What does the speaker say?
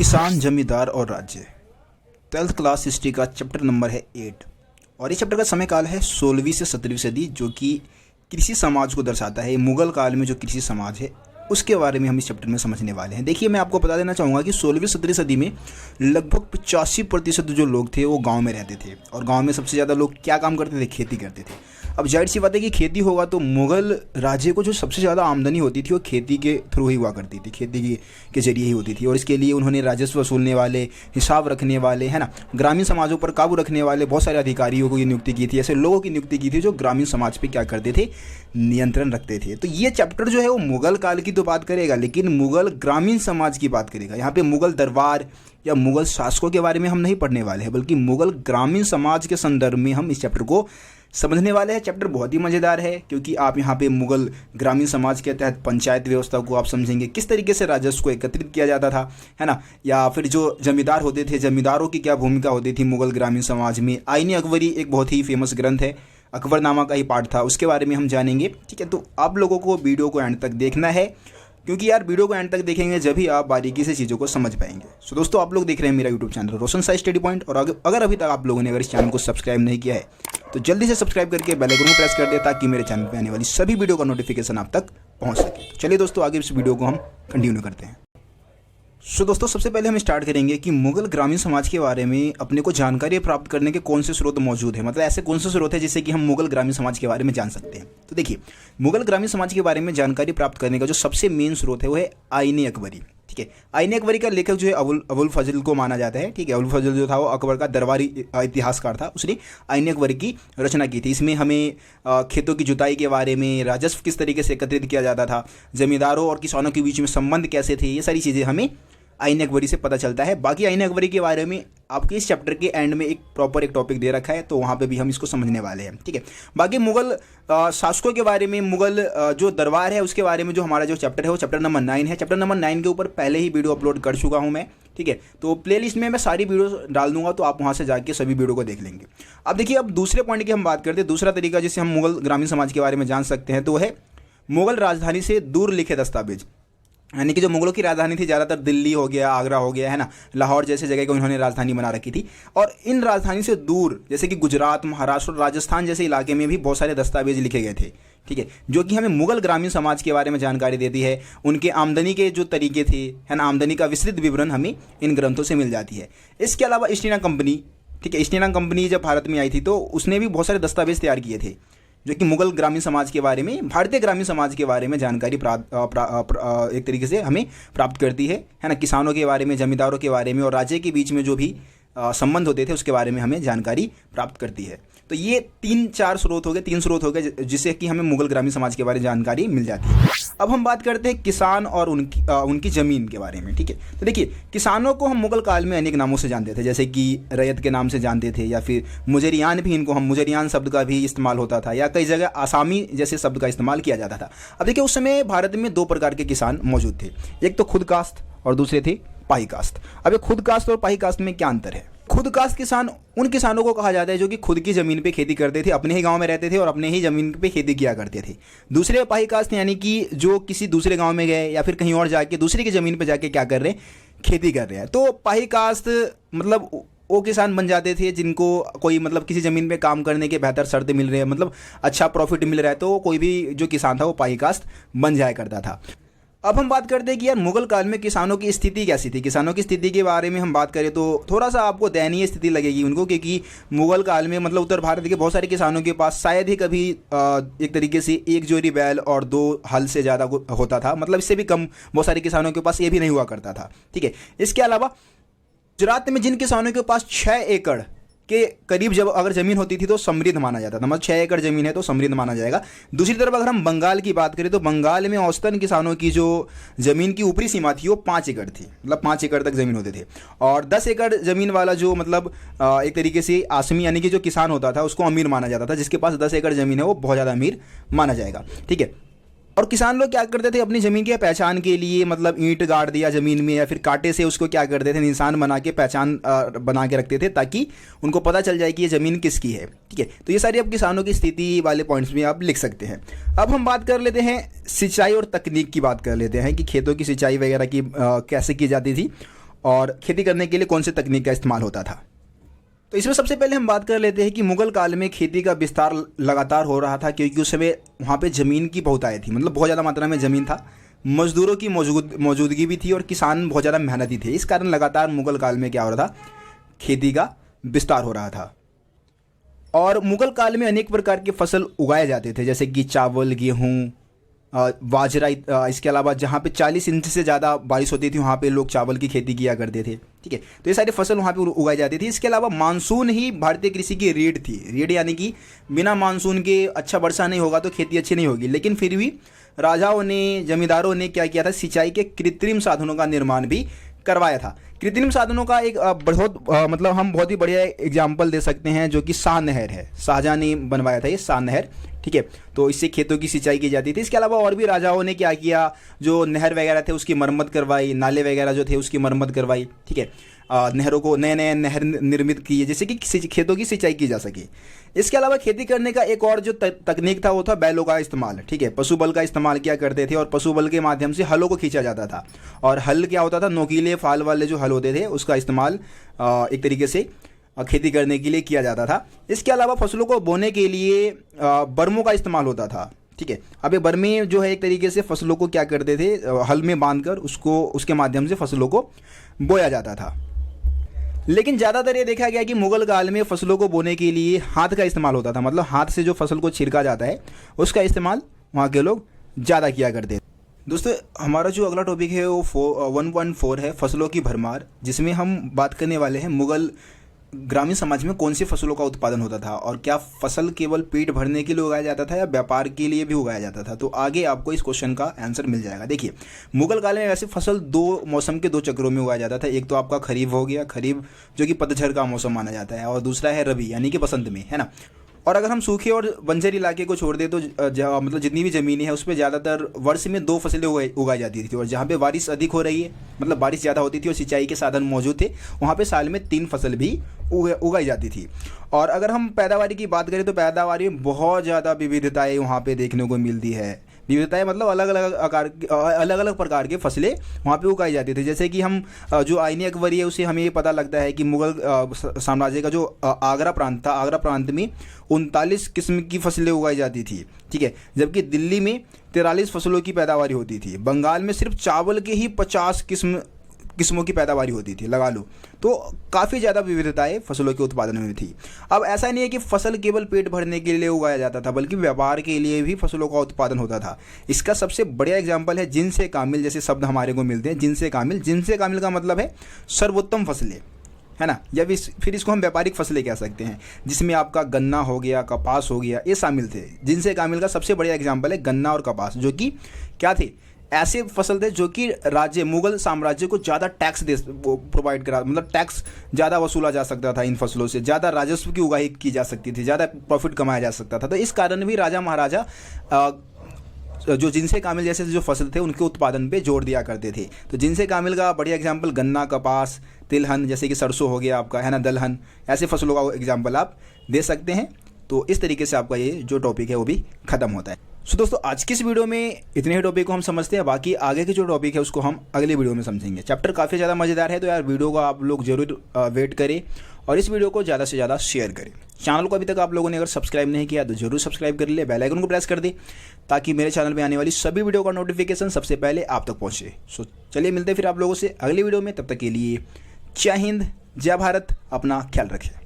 किसान, जमींदार और राज्य। 12th क्लास हिस्ट्री का चैप्टर नंबर है 8 और इस चैप्टर का समय काल है 16वीं से 17वीं सदी, जो कि कृषि समाज को दर्शाता है। मुगल काल में जो कृषि समाज है उसके बारे में हम इस चैप्टर में समझने वाले हैं। देखिए, मैं आपको बता देना चाहूँगा कि 16वीं 17वीं सदी में लगभग 85% जो लोग थे वो गांव में रहते थे और गांव में सबसे ज़्यादा लोग क्या काम करते थे? खेती करते थे। अब जाहिर सी बात है कि खेती होगा तो मुगल राज्य को जो सबसे ज़्यादा आमदनी होती थी वो खेती के थ्रू ही हुआ करती थी, खेती के जरिए ही होती थी। और इसके लिए उन्होंने राजस्व वसूलने वाले, हिसाब रखने वाले, है ना, ग्रामीण समाजों पर काबू रखने वाले बहुत सारे अधिकारियों को नियुक्ति की थी, ऐसे लोगों की नियुक्ति की थी जो ग्रामीण समाज पे क्या करते थे? नियंत्रण रखते थे। तो ये चैप्टर जो है वो मुगल काल की तो बात करेगा, लेकिन मुगल ग्रामीण समाज की बात करेगा। यहाँ पे मुगल दरबार या मुगल शासकों के बारे में हम नहीं पढ़ने वाले हैं, बल्कि मुगल ग्रामीण समाज के संदर्भ में हम इस चैप्टर को समझने वाले हैं। चैप्टर बहुत ही मज़ेदार है क्योंकि आप यहाँ पे मुगल ग्रामीण समाज के तहत पंचायत व्यवस्था को आप समझेंगे, किस तरीके से राजस्व को एकत्रित किया जाता था, है ना, या फिर जो जमींदार होते थे, जमींदारों की क्या भूमिका होती थी मुगल ग्रामीण समाज में। आईन अकबरी एक बहुत ही फेमस ग्रंथ है, अकबरनामा का ही पार्ट था, उसके बारे में हम जानेंगे। ठीक है, तो आप लोगों को वीडियो को एंड तक देखना है क्योंकि यार वीडियो को एंड तक देखेंगे जब ही आप बारीकी से चीज़ों को समझ पाएंगे। सो दोस्तों, आप लोग देख रहे हैं मेरा यूट्यूब चैनल रोशन साई स्टडी पॉइंट, और अगर अभी तक आप लोगों ने इस चैनल को सब्सक्राइब नहीं किया है तो जल्दी से सब्सक्राइब करके बेल आइकन को प्रेस कर दे ताकि मेरे चैनल पे आने वाली सभी वीडियो का नोटिफिकेशन आप तक पहुंच सके। तो चलिए दोस्तों, आगे इस वीडियो को हम कंटिन्यू करते हैं। सो दोस्तों, सबसे पहले हम स्टार्ट करेंगे कि मुगल ग्रामीण समाज के बारे में अपने को जानकारी प्राप्त करने के कौन से स्रोत मौजूद है, मतलब ऐसे कौन से स्रोत है जिससे कि हम मुगल ग्रामीण समाज के बारे में जान सकते हैं। तो देखिए, मुगल ग्रामीण समाज के बारे में जानकारी प्राप्त करने का जो सबसे मेन स्रोत है वो है आईन अकबरी। ठीक है, आईन अकबरी का लेखक जो है अबुल फजल को माना जाता है। ठीक है, अबुल फजल जो था वो अकबर का दरबारी इतिहासकार था, उसने आईन अकबरी की रचना की थी। इसमें हमें खेतों की जुताई के बारे में, राजस्व किस तरीके से एकत्रित किया जाता था, जमींदारों और किसानों के बीच में संबंध कैसे थे, ये सारी चीज़ें हमें आईन अकबरी से पता चलता है। बाकी आईन अकबरी के बारे में आपके इस चैप्टर के एंड में एक प्रॉपर एक टॉपिक दे रखा है, तो वहाँ पे भी हम इसको समझने वाले हैं। ठीक है, बाकी मुगल शासकों के बारे में, मुगल जो दरबार है उसके बारे में जो हमारा जो चैप्टर है वो चैप्टर नंबर 9 है। चैप्टर नंबर 9 के ऊपर पहले ही वीडियो अपलोड कर चुका हूँ मैं। ठीक है, तो प्लेलिस्ट में मैं सारी वीडियो डाल दूंगा, तो आप वहाँ से जाके सभी वीडियो को देख लेंगे। अब देखिए, अब दूसरे पॉइंट की हम बात करते हैं। दूसरा तरीका जिससे हम मुगल ग्रामीण समाज के बारे में जान सकते हैं तो है मुगल राजधानी से दूर लिखे दस्तावेज। यानी कि जो मुगलों की राजधानी थी, ज़्यादातर दिल्ली हो गया, आगरा हो गया, है ना, लाहौर जैसे जगह को इन्होंने राजधानी बना रखी थी। और इन राजधानी से दूर जैसे कि गुजरात, महाराष्ट्र और राजस्थान जैसे इलाके में भी बहुत सारे दस्तावेज लिखे गए थे। ठीक है, जो कि हमें मुगल ग्रामीण समाज के बारे में जानकारी देती है। उनके आमदनी के जो तरीके थे, है ना, आमदनी का विस्तृत विवरण हमें इन ग्रंथों से मिल जाती है। इसके अलावा ईस्ट इंडिया कंपनी, ठीक है, ईस्ट इंडिया कंपनी जब भारत में आई थी तो उसने भी बहुत सारे दस्तावेज तैयार किए थे जो कि मुगल ग्रामीण समाज के बारे में, भारतीय ग्रामीण समाज के बारे में जानकारी एक तरीके से हमें प्राप्त करती है ना। किसानों के बारे में, जमींदारों के बारे में और राज्य के बीच में जो भी संबंध होते थे उसके बारे में हमें जानकारी प्राप्त करती है। तो ये तीन स्रोत हो गए जिससे कि हमें मुगल ग्रामीण समाज के बारे में जानकारी मिल जाती है। अब हम बात करते हैं किसान और उनकी ज़मीन के बारे में। ठीक है, तो देखिए, किसानों को हम मुगल काल में अनेक नामों से जानते थे, जैसे कि रैयत के नाम से जानते थे, या फिर मुजरियान भी, इनको हम मुजरियान शब्द का भी इस्तेमाल होता था, या कई जगह आसामी जैसे शब्द का इस्तेमाल किया जाता था। अब देखिए, उस समय भारत में 2 प्रकार के किसान मौजूद थे, एक तो खुद कास्त और दूसरे थे पाई कास्त। अब ये खुद कास्त और पाई कास्त में क्या अंतर है? खुद कास्त किसान उन किसानों को कहा जाता है जो कि खुद की ज़मीन पे खेती करते थे, अपने ही गांव में रहते थे और अपने ही ज़मीन पे खेती किया करते थे। दूसरे पाई कास्त यानी कि जो किसी दूसरे गांव में गए या फिर कहीं और जाके दूसरे की ज़मीन पे जाके क्या कर रहे हैं? खेती कर रहे हैं। तो पाई कास्त मतलब वो किसान बन जाते थे जिनको कोई मतलब किसी ज़मीन पे काम करने के बेहतर शर्त मिल रहे हैं, मतलब अच्छा प्रॉफिट मिल रहा है, तो कोई भी जो किसान था वो पाई कास्त बन जाया करता था। अब हम बात करते हैं कि यार मुगल काल में किसानों की स्थिति कैसी थी। किसानों की स्थिति के बारे में हम बात करें तो थोड़ा सा आपको दयनीय स्थिति लगेगी उनको, क्योंकि मुगल काल में मतलब उत्तर भारत के बहुत सारे किसानों के पास शायद ही कभी एक तरीके से 1 जोड़ी बैल और 2 हल से ज़्यादा होता था, मतलब इससे भी कम बहुत सारे किसानों के पास ये भी नहीं हुआ करता था। ठीक है, इसके अलावा गुजरात में जिन किसानों के पास 6 एकड़ के करीब जब अगर ज़मीन होती थी तो समृद्ध माना जाता था, मतलब 6 एकड़ ज़मीन है तो समृद्ध माना जाएगा। दूसरी तरफ अगर हम बंगाल की बात करें तो बंगाल में औसतन किसानों की जो ज़मीन की ऊपरी सीमा थी वो 5 एकड़ थी, मतलब 5 एकड़ तक ज़मीन होते थे। और 10 एकड़ ज़मीन वाला जो मतलब एक तरीके से आसमी यानी कि जो किसान होता था उसको अमीर माना जाता था, जिसके पास 10 एकड़ ज़मीन है वो बहुत ज़्यादा अमीर माना जाएगा। ठीक है, और किसान लोग क्या करते थे अपनी ज़मीन की पहचान के लिए, मतलब ईंट गाड़ दिया ज़मीन में या फिर कांटे से उसको क्या करते थे, निशान बना के पहचान बना के रखते थे ताकि उनको पता चल जाए कि ये ज़मीन किसकी है। ठीक है, तो ये सारी अब किसानों की स्थिति वाले पॉइंट्स में आप लिख सकते हैं। अब हम बात कर लेते हैं सिंचाई और तकनीक की बात कर लेते हैं कि खेतों की सिंचाई वगैरह की कैसे की जाती थी और खेती करने के लिए कौन से तकनीक का इस्तेमाल होता था। तो इसमें सबसे पहले हम बात कर लेते हैं कि मुगल काल में खेती का विस्तार लगातार हो रहा था, क्योंकि उस समय वहाँ पे ज़मीन की बहुतायत थी, मतलब बहुत ज़्यादा मात्रा में ज़मीन था, मजदूरों की मौजूदगी भी थी और किसान बहुत ज़्यादा मेहनती थे। इस कारण लगातार मुगल काल में क्या हो रहा था, खेती का विस्तार हो रहा था। और मुगल काल में अनेक प्रकार के फसल उगाए जाते थे, जैसे कि चावल, गेहूँ, बाजरा। इसके अलावा जहाँ पे 40 इंच से ज़्यादा बारिश होती थी वहाँ पे लोग चावल की खेती किया करते थे, ठीक है। तो ये सारी फसल वहाँ पे उगाई जाती थी। इसके अलावा मानसून ही भारतीय कृषि की रीढ़ थी। रीढ़ यानी कि बिना मानसून के अच्छा वर्षा नहीं होगा तो खेती अच्छी नहीं होगी। लेकिन फिर भी राजाओं ने, जमींदारों ने क्या किया था, सिंचाई के कृत्रिम साधनों का निर्माण भी करवाया था। कृत्रिम साधनों का एक मतलब हम बहुत ही बढ़िया एग्जाम्पल दे सकते हैं, जो कि शाह नहर है। शाहजहाँ ने बनवाया था ये शाह नहर, ठीक है। तो इससे खेतों की सिंचाई की जाती थी। इसके अलावा और भी राजाओं ने क्या किया, जो नहर वगैरह थे उसकी मरम्मत करवाई, नाले वगैरह जो थे उसकी मरम्मत करवाई, ठीक है। नहरों को नए नए नहर निर्मित किए, जैसे कि खेतों की सिंचाई की जा सके। इसके अलावा खेती करने का एक और जो तकनीक था वो था बैलों का इस्तेमाल, ठीक है। पशु बल का इस्तेमाल किया करते थे और पशु बल के माध्यम से हलों को खींचा जाता था। और हल क्या होता था, नोकीले फाल वाले जो हल होते थे उसका इस्तेमाल एक तरीके से खेती करने के लिए किया जाता था। इसके अलावा फसलों को बोने के लिए बर्मों का इस्तेमाल होता था, ठीक है। अब ये बर्मे जो है एक तरीके से फसलों को क्या करते थे, हल में बांधकर उसके माध्यम से फसलों को बोया जाता था। लेकिन ज़्यादातर ये देखा गया कि मुगल काल में फसलों को बोने के लिए हाथ का इस्तेमाल होता था, मतलब हाथ से जो फसल को छिड़का जाता है उसका इस्तेमाल वहाँ के लोग ज़्यादा किया करते थे। दोस्तों, हमारा जो अगला टॉपिक है वो 1.4 है, फसलों की भरमार, जिसमें हम बात करने वाले हैं मुगल ग्रामीण समाज में कौन सी फसलों का उत्पादन होता था और क्या फसल केवल पेट भरने के लिए उगाया जाता था या व्यापार के लिए भी उगाया जाता था। तो आगे आपको इस क्वेश्चन का आंसर मिल जाएगा। देखिए, मुगल काल में वैसे फसल दो मौसम के दो चक्रों में उगाया जाता था। एक तो आपका खरीफ हो गया, खरीफ जो कि पतझड़ का मौसम माना जाता है, और दूसरा है रबी यानी कि बसंत में, है ना। और अगर हम सूखे और बंजर इलाके को छोड़ दें तो मतलब जितनी भी ज़मीनें हैं उस पर ज़्यादातर वर्ष में दो फसलें उगाई जाती थी। और जहाँ पे बारिश अधिक हो रही है, मतलब बारिश ज़्यादा होती थी और सिंचाई के साधन मौजूद थे, वहाँ पे साल में 3 फसल भी उगाई जाती थी। और अगर हम पैदावारी की बात करें तो पैदावारी में बहुत ज़्यादा विविधताएँ वहाँ पर देखने को मिलती है। विविधताएँ मतलब अलग अलग प्रकार के फसलें वहाँ पे उगाई जाती थी। जैसे कि हम जो आईनी अकबरी है उसे हमें ये पता लगता है कि मुगल साम्राज्य का जो आगरा प्रांत था, आगरा प्रांत में 39 किस्म की फसलें उगाई जाती थी, ठीक है। जबकि दिल्ली में 43 फसलों की पैदावारी होती थी। बंगाल में सिर्फ चावल के ही 50 किस्मों की पैदावारी होती थी, लगा लो। तो काफ़ी ज़्यादा विविधताएं फसलों के उत्पादन में थी। अब ऐसा नहीं है कि फसल केवल पेट भरने के लिए उगाया जाता था, बल्कि व्यापार के लिए भी फसलों का उत्पादन होता था। इसका सबसे बढ़िया एग्जाम्पल है जिनसे कामिल जैसे शब्द हमारे को मिलते हैं। जिनसे कामिल का मतलब है सर्वोत्तम फसलें, है ना। या फिर इसको हम व्यापारिक फसलें कह सकते हैं, जिसमें आपका गन्ना हो गया, कपास हो गया, ये शामिल थे। जिनसे कामिल का सबसे बढ़िया एग्जाम्पल है गन्ना और कपास, जो कि क्या थे, ऐसे फसल थे जो कि मुगल साम्राज्य को ज़्यादा टैक्स प्रोवाइड करा, मतलब टैक्स ज़्यादा वसूला जा सकता था। इन फसलों से ज़्यादा राजस्व की उगाही की जा सकती थी, ज़्यादा प्रॉफिट कमाया जा सकता था। तो इस कारण भी राजा महाराजा जो जिनसे कामिल जैसे जो फसल थे उनके उत्पादन पे जोर दिया करते थे। तो जिनसे कामिल का बढ़िया एग्जाम्पल गन्ना, कपास, तिलहन, जैसे कि सरसों हो गया आपका, है ना, दलहन, ऐसे फसलों का एग्जाम्पल आप दे सकते हैं। तो इस तरीके से आपका ये जो टॉपिक है वो भी खत्म होता है। सो दोस्तों, आज की इस वीडियो में इतने ही टॉपिक को हम समझते हैं। बाकी आगे के जो टॉपिक है उसको हम अगले वीडियो में समझेंगे। चैप्टर काफ़ी ज़्यादा मज़ेदार है, तो यार वीडियो को आप लोग जरूर वेट करें और इस वीडियो को ज़्यादा से ज़्यादा शेयर करें। चैनल को अभी तक आप लोगों ने अगर सब्सक्राइब नहीं किया तो जरूर सब्सक्राइब कर ले, बेल आइकन को प्रेस कर दे, ताकि मेरे चैनल में आने वाली सभी वीडियो का नोटिफिकेशन सबसे पहले आप तक पहुँचे। सो चलिए मिलते हैं फिर आप लोगों से अगली वीडियो में। तब तक के लिए जय हिंद, जय भारत, अपना ख्याल रखें।